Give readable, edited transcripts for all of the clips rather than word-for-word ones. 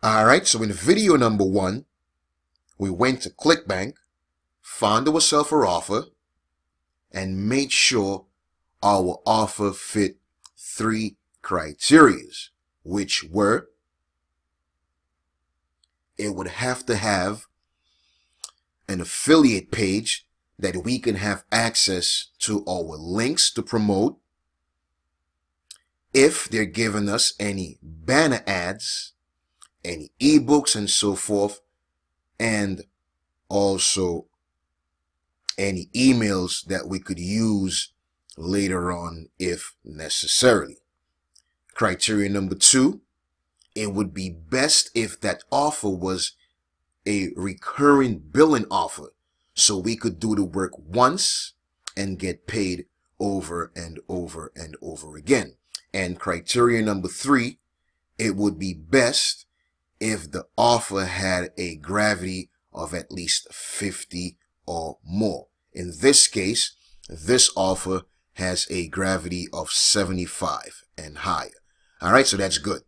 All right, so in video number 1, we went to Clickbank, found ourselves an offer, and made sure our offer fit 3 criteria, which were: it would have to have an affiliate page that we can have access to our links to promote. If they're giving us any banner ads, any ebooks and so forth, and also any emails that we could use later on if necessary. Criteria number 2, it would be best if that offer was a recurring billing offer, so we could do the work once and get paid over and over and over again. And criteria number 3, it would be best if the offer had a gravity of at least 50 or more. In this case, this offer has a gravity of 75 and higher. All right, so that's good.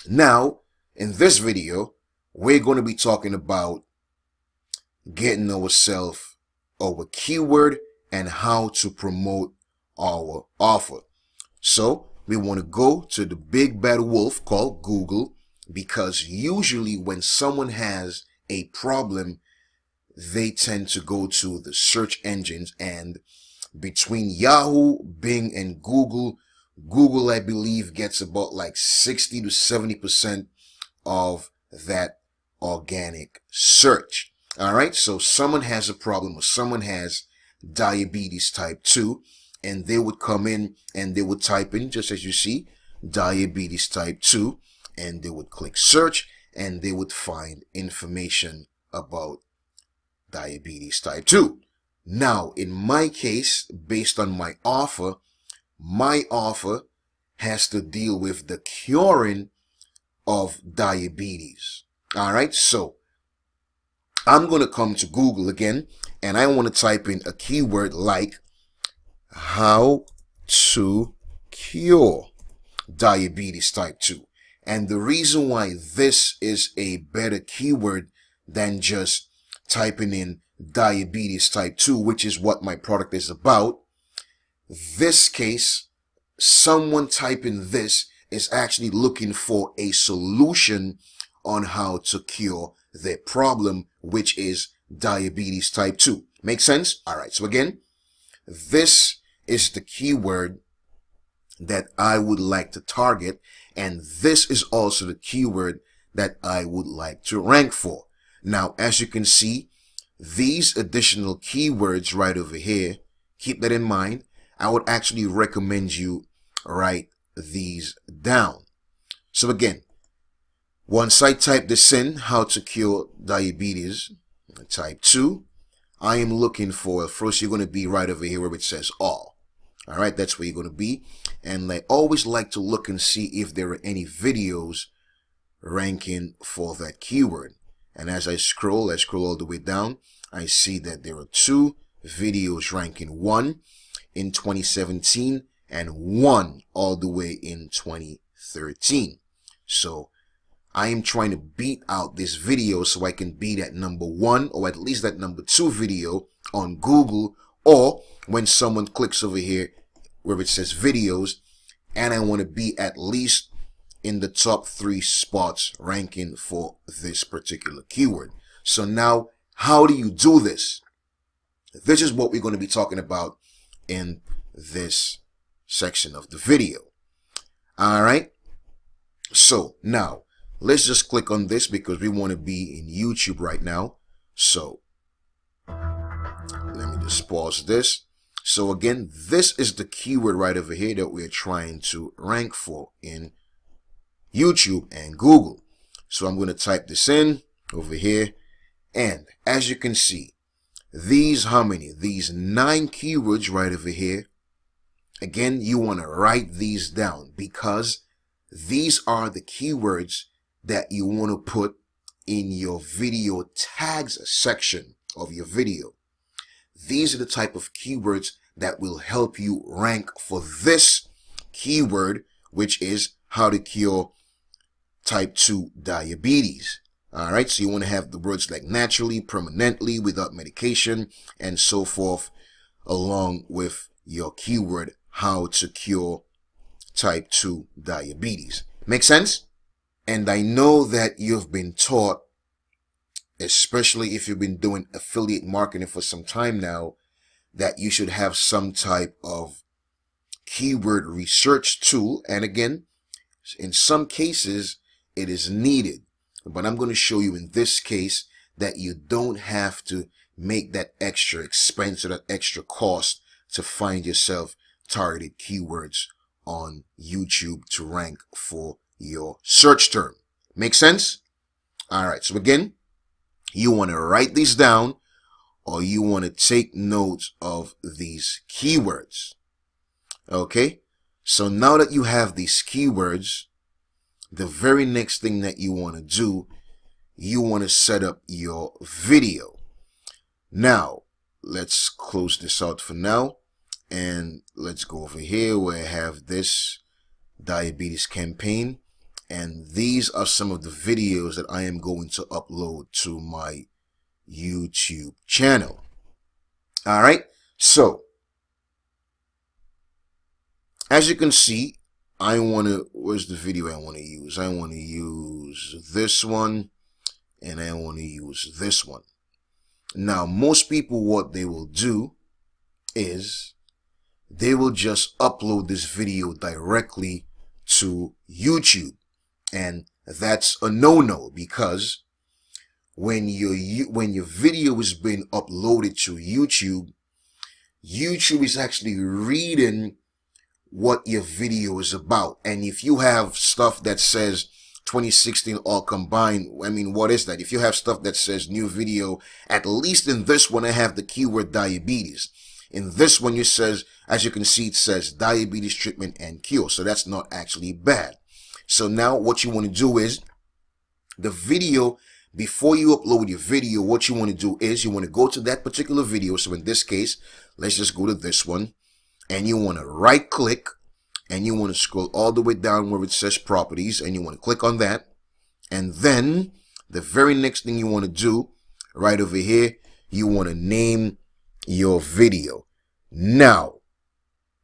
Now, in this video, we're going to be talking about getting ourselves our keyword and how to promote our offer. So we want to go to the big bad wolf called Google, because usually when someone has a problem, they tend to go to the search engines, and between Yahoo, Bing, and Google, I believe gets about like 60 to 70% of that organic search. All right, so someone has a problem, or someone has diabetes type 2, and they would come in and they would type in, just as you see, diabetes type 2, and they would click search, and they would find information about diabetes type 2. Now, in my case, based on my offer has to deal with the curing of diabetes. All right, so I'm going to come to Google again, and I want to type in a keyword like how to cure diabetes type 2. And the reason why this is a better keyword than just typing in diabetes type 2, which is what my product is about, this case, someone typing this is actually looking for a solution on how to cure their problem, which is diabetes type 2. Make sense? All right. So again, this is the keyword that I would like to target, and this is also the keyword that I would like to rank for. Now, as you can see, these additional keywords right over here, keep that in mind. I would actually recommend you write these down. So again, once I type this in, how to cure diabetes type 2, I am looking for, first you're going to be right over here where it says all. All right, that's where you're going to be. And I always like to look and see if there are any videos ranking for that keyword. And as I scroll all the way down, I see that there are 2 videos ranking, 1 in 2017 and 1 all the way in 2013. So I am trying to beat out this video so I can be that number 1 or at least that number 2 video on Google, or when someone clicks over here where it says videos, and I want to be at least in the top 3 spots ranking for this particular keyword. So now, how do you do this? This is what we're going to be talking about in this section of the video. All right. So now let's just click on this because we want to be in YouTube right now. So let me just pause this. So again, this is the keyword right over here that we're trying to rank for in YouTube and Google. So I'm going to type this in over here. And as you can see, these, how many? These 9 keywords right over here. Again, you want to write these down because these are the keywords that you want to put in your video tags section of your video. These are the type of keywords that will help you rank for this keyword, which is how to cure type 2 diabetes. All right, so you want to have the words like naturally, permanently, without medication, and so forth, along with your keyword, how to cure type 2 diabetes. Make sense? And I know that you've been taught, especially if you've been doing affiliate marketing for some time now, that you should have some type of keyword research tool. And again, in some cases, it is needed. But I'm going to show you in this case that you don't have to make that extra expense or that extra cost to find yourself targeted keywords on YouTube to rank for your search term. Make sense? All right. So again, you want to write these down or you want to take notes of these keywords. Okay. So now that you have these keywords, the very next thing that you want to do, you want to set up your video. Now, let's close this out for now. And let's go over here where I have this diabetes campaign. And these are some of the videos that I am going to upload to my YouTube channel. All right. So, as you can see, I want to, where's the video I want to use? I want to use this one and I want to use this one. Now, most people, what they will do is they will just upload this video directly to YouTube. And that's a no-no, because when your video is being uploaded to YouTube, YouTube is actually reading what your video is about. And if you have stuff that says 2016 all combined, I mean, what is that? If you have stuff that says new video, at least in this one, I have the keyword diabetes. In this one, it says, as you can see, it says diabetes treatment and cure. So that's not actually bad. So now what you want to do is the video, before you upload your video, what you want to do is you want to go to that particular video. So in this case, let's just go to this one. And you want to right click and you want to scroll all the way down where it says properties and you want to click on that. And then the very next thing you want to do right over here, you want to name your video. Now,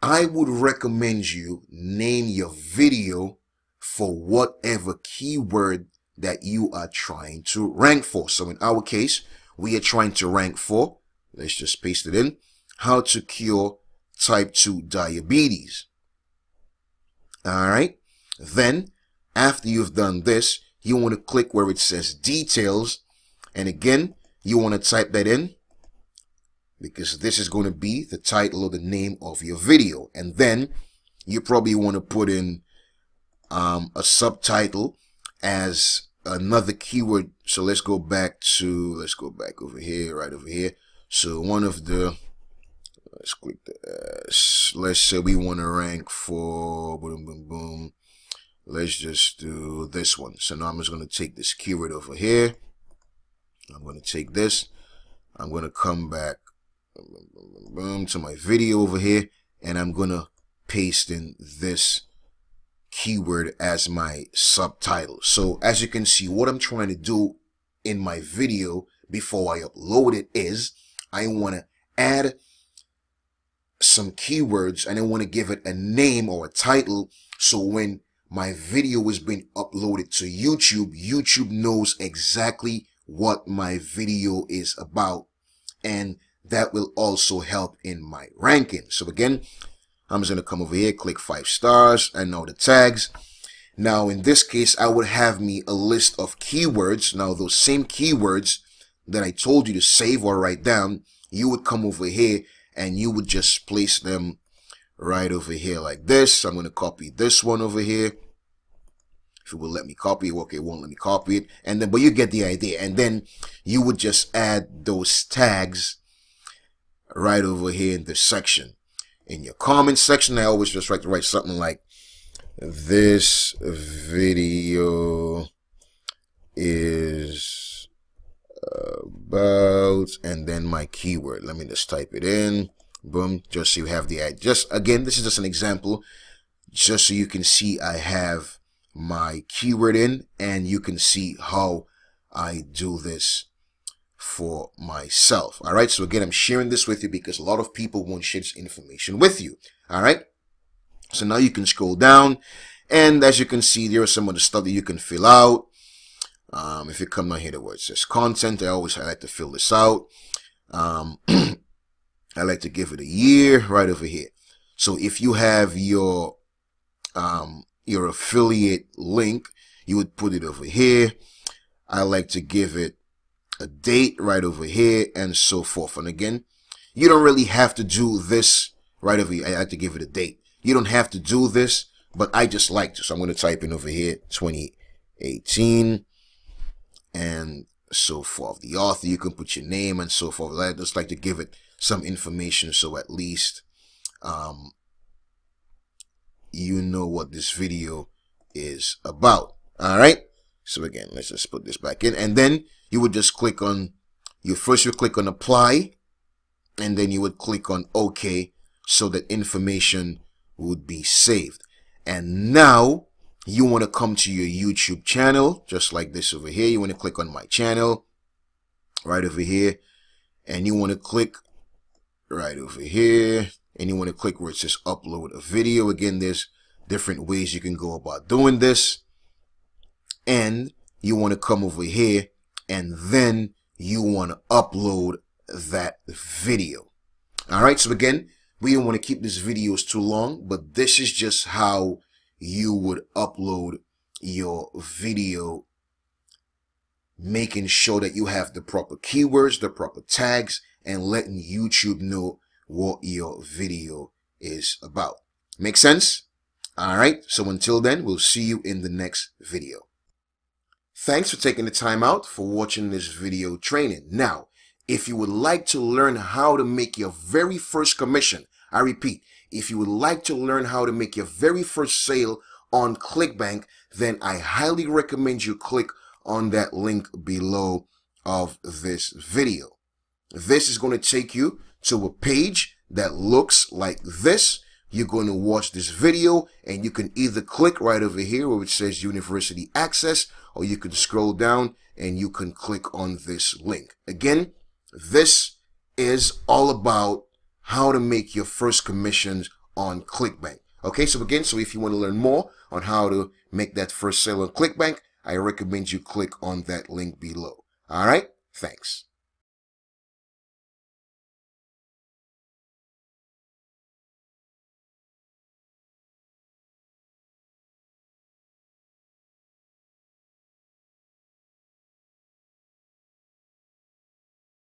I would recommend you name your video for whatever keyword that you are trying to rank for. So in our case, we are trying to rank for, let's just paste it in, how to cure type 2 diabetes. All right. Then after you've done this, you want to click where it says details. And again, you want to type that in because this is going to be the title or the name of your video. And then you probably want to put in a subtitle as another keyword. So let's go back over here, right over here. So one of the, let's click the, let's say we want to rank for, boom, boom, boom. Let's just do this one. So now I'm just going to take this keyword over here. I'm going to take this. I'm going to come back to my video over here. And I'm going to paste in this keyword as my subtitle. So as you can see, what I'm trying to do in my video before I upload it is I want to add some keywords and I want to give it a name or a title. So when my video is being uploaded to YouTube, YouTube knows exactly what my video is about. And that will also help in my ranking. So again, I'm just going to come over here, click 5 stars, and now the tags. Now, in this case, I would have me a list of keywords. Now, those same keywords that I told you to save or write down, you would come over here and you would just place them right over here like this. I'm going to copy this one over here. If it will let me copy it, okay, it won't let me copy it. And then, but you get the idea. And then you would just add those tags right over here in this section. In your comment section, I always just like to write something like, this video is about, and then my keyword. Let me just type it in. Boom. Just so you have the ad. Just again, this is just an example. Just so you can see I have my keyword in, and you can see how I do this for myself. All right. So again, I'm sharing this with you because a lot of people won't share this information with you. All right. So now you can scroll down, and as you can see, there are some of the stuff that you can fill out. If you come down here to where it says content, I like to fill this out. I like to give it a year right over here. So if you have your affiliate link, you would put it over here. I like to give it a date right over here, and so forth. And again, you don't really have to do this right over here. I like to give it a date. You don't have to do this, but I just like to. So I'm going to type in over here 2018 and so forth. The author, you can put your name and so forth. I just like to give it some information so at least you know what this video is about. All right. So again, let's just put this back in, and then you would just click on, you would click on apply, and then you would click on OK, so that information would be saved. And now you want to come to your YouTube channel, just like this over here. You want to click on my channel right over here, and you want to click right over here, and you want to click where it says upload a video. Again, there's different ways you can go about doing this. And you want to come over here, and then you want to upload that video. All right. So again, we don't want to keep these videos too long, but this is just how you would upload your video, making sure that you have the proper keywords, the proper tags, and letting YouTube know what your video is about. Make sense? All right. So until then, we'll see you in the next video. Thanks for taking the time out for watching this video training. Now, if you would like to learn how to make your very first commission, I repeat, if you would like to learn how to make your very first sale on Clickbank, then I highly recommend you click on that link below of this video. This is going to take you to a page that looks like this. You're going to watch this video, and you can either click right over here where it says University Access, or you can scroll down and you can click on this link. Again, this is all about how to make your first commissions on Clickbank. Okay, so again, so if you want to learn more on how to make that first sale on Clickbank, I recommend you click on that link below. All right, thanks.